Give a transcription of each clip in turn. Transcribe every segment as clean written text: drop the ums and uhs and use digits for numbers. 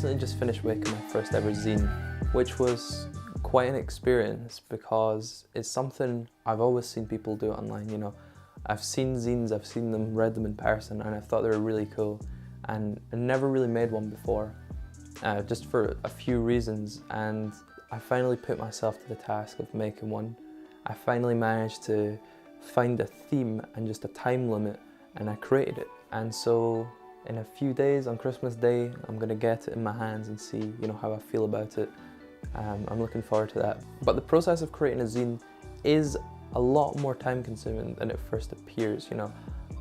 recently just finished making my first ever zine, which was quite an experience because it's something I've always seen people do online, you know. I've seen zines, I've seen them, read them in person, and I thought they were really cool, and I never really made one before, just for a few reasons, and I finally put myself to the task of making one. I finally managed to find a theme and just a time limit, and I created it. And so in a few days, on Christmas Day, I'm gonna get it in my hands and see, you know, how I feel about it. I'm looking forward to that. But the process of creating a zine is a lot more time consuming than it first appears, you know.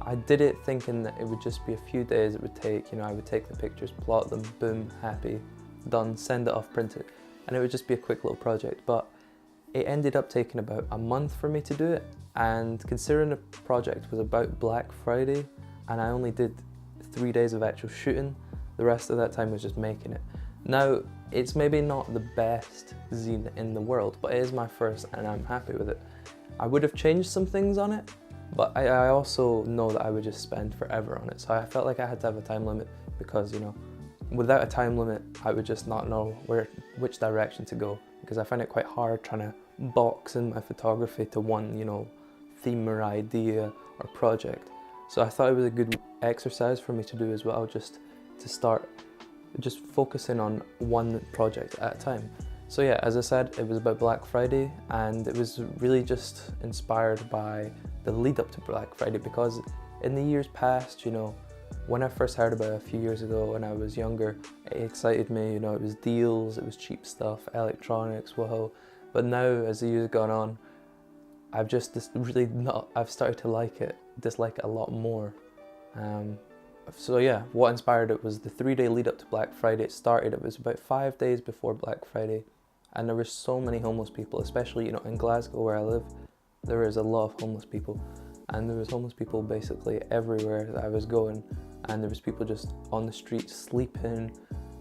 I did it thinking that it would just be a few days it would take, you know, I would take the pictures, plot them, boom, happy, done, send it off, print it, and it would just be a quick little project. But it ended up taking about a month for me to do it, and considering the project was about Black Friday and I only did 3 days of actual shooting, the rest of that time was just making it. Now, it's maybe not the best zine in the world, but it is my first and I'm happy with it. I would have changed some things on it, but I also know that I would just spend forever on it. So I felt like I had to have a time limit because, you know, without a time limit, I would just not know which direction to go, because I find it quite hard trying to box in my photography to one, you know, theme or idea or project. So I thought it was a good exercise for me to do as well, just to start just focusing on one project at a time. So yeah, as I said, it was about Black Friday, and it was really just inspired by the lead up to Black Friday, because in the years past, you know, when I first heard about it a few years ago when I was younger, it excited me, you know, it was deals, it was cheap stuff, electronics, whoa. But now, as the years gone on, I've I've started to dislike it a lot more. So yeah, what inspired it was the 3-day lead up to Black Friday. It was about 5 days before Black Friday, and there were so many homeless people, especially, you know, in Glasgow where I live. There is a lot of homeless people, and there was homeless people basically everywhere that I was going, and there was people just on the street sleeping.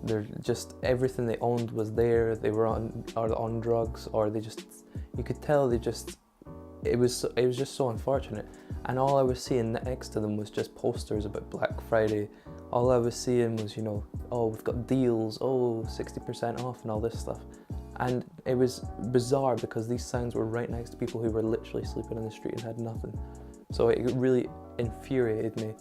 They're just, everything they owned was there. They were on drugs, or you could tell it was just so unfortunate. And all I was seeing next to them was just posters about Black Friday. All I was seeing was, you know, oh, we've got deals, oh, 60% off and all this stuff. And it was bizarre because these signs were right next to people who were literally sleeping in the street and had nothing. So it really infuriated me.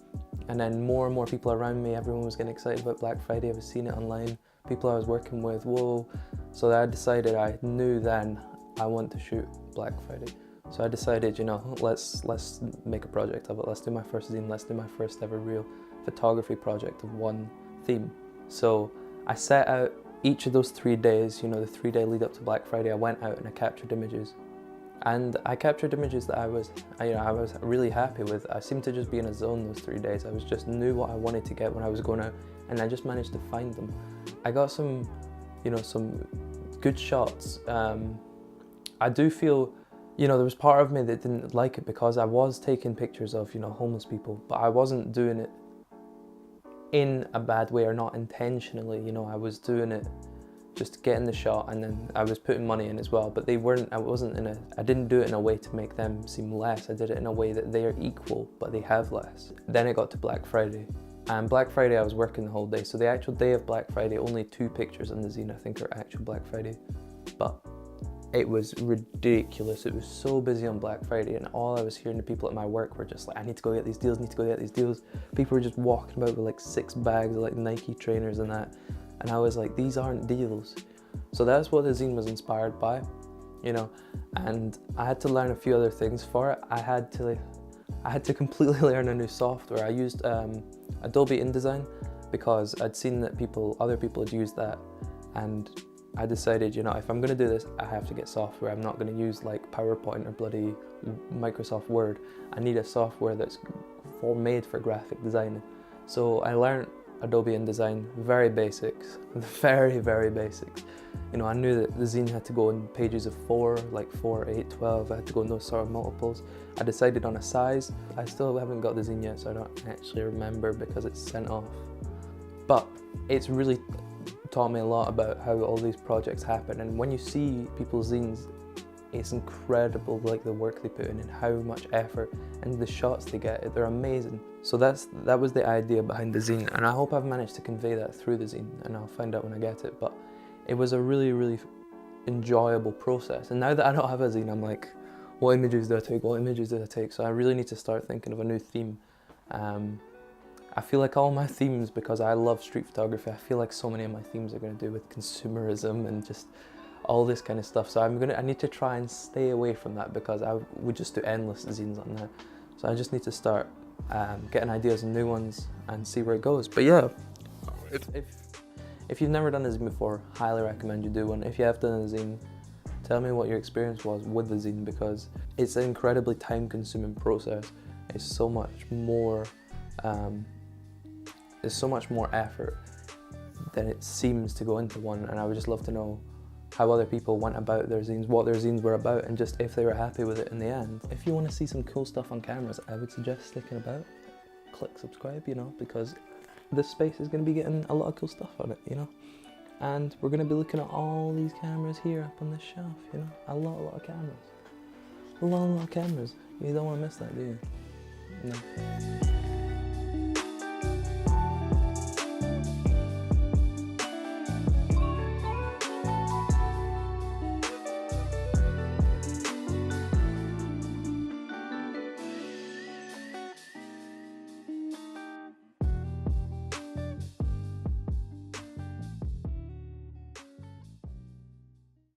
And then more and more people around me, everyone was getting excited about Black Friday. I was seeing it online, people I was working with, whoa. So I knew then I want to shoot Black Friday. So I decided, you know, let's make a project of it. Let's do my first zine. Let's do my first ever real photography project of one theme. So I set out each of those 3 days, you know, the 3-day lead up to Black Friday. I went out and I captured images, and I captured images that I was really happy with. I seemed to just be in a zone those 3 days. I knew what I wanted to get when I was going out, and I just managed to find them. I got some good shots. I do feel, you know, there was part of me that didn't like it because I was taking pictures of, you know, homeless people, but I wasn't doing it in a bad way or not intentionally, you know. I was doing it just getting the shot, and then I was putting money in as well, but I didn't do it in a way to make them seem less. I did it in a way that they are equal, but they have less. Then it got to Black Friday, and Black Friday I was working the whole day, so the actual day of Black Friday, only 2 pictures in the zine I think are actual Black Friday, but it was ridiculous. It was so busy on Black Friday, and all I was hearing to people at my work were just like, I need to go get these deals, People were just walking about with like 6 bags of like Nike trainers and that, and I was like, these aren't deals. So that's what the zine was inspired by, you know, and I had to learn a few other things for it. I had to completely learn a new software. I used Adobe InDesign because I'd seen that other people had used that, and I decided, you know, if I'm going to do this, I have to get software. I'm not going to use like PowerPoint or bloody Microsoft Word. I need a software that's made for graphic design. So I learned Adobe InDesign, very basics, very, very basics. You know, I knew that the zine had to go in pages of 4, like 4, 8, 12. I had to go in those sort of multiples. I decided on a size. I still haven't got the zine yet, so I don't actually remember because it's sent off. But it's really taught me a lot about how all these projects happen, and when you see people's zines it's incredible, like the work they put in and how much effort and the shots they get. They're amazing. So that was the idea behind the zine, and I hope I've managed to convey that through the zine, and I'll find out when I get it. But it was a really, really enjoyable process. And now that I don't have a zine, I'm like, what images do I take? What images do I take? So I really need to start thinking of a new theme. I feel like all my themes, because I love street photography, I feel like so many of my themes are going to do with consumerism and just all this kind of stuff. So I need to try and stay away from that, because I would just do endless zines on that. So I just need to start getting ideas and new ones and see where it goes. But yeah, if you've never done a zine before, highly recommend you do one. If you have done a zine, tell me what your experience was with the zine, because it's an incredibly time-consuming process. It's so much more. There's so much more effort than it seems to go into one, and I would just love to know how other people went about their zines, what their zines were about, and just if they were happy with it in the end. If you want to see some cool stuff on cameras, I would suggest sticking about. Click subscribe, you know, because this space is going to be getting a lot of cool stuff on it, you know. And we're going to be looking at all these cameras here up on this shelf, you know. A lot of cameras. A lot of cameras. You don't want to miss that, do you? No.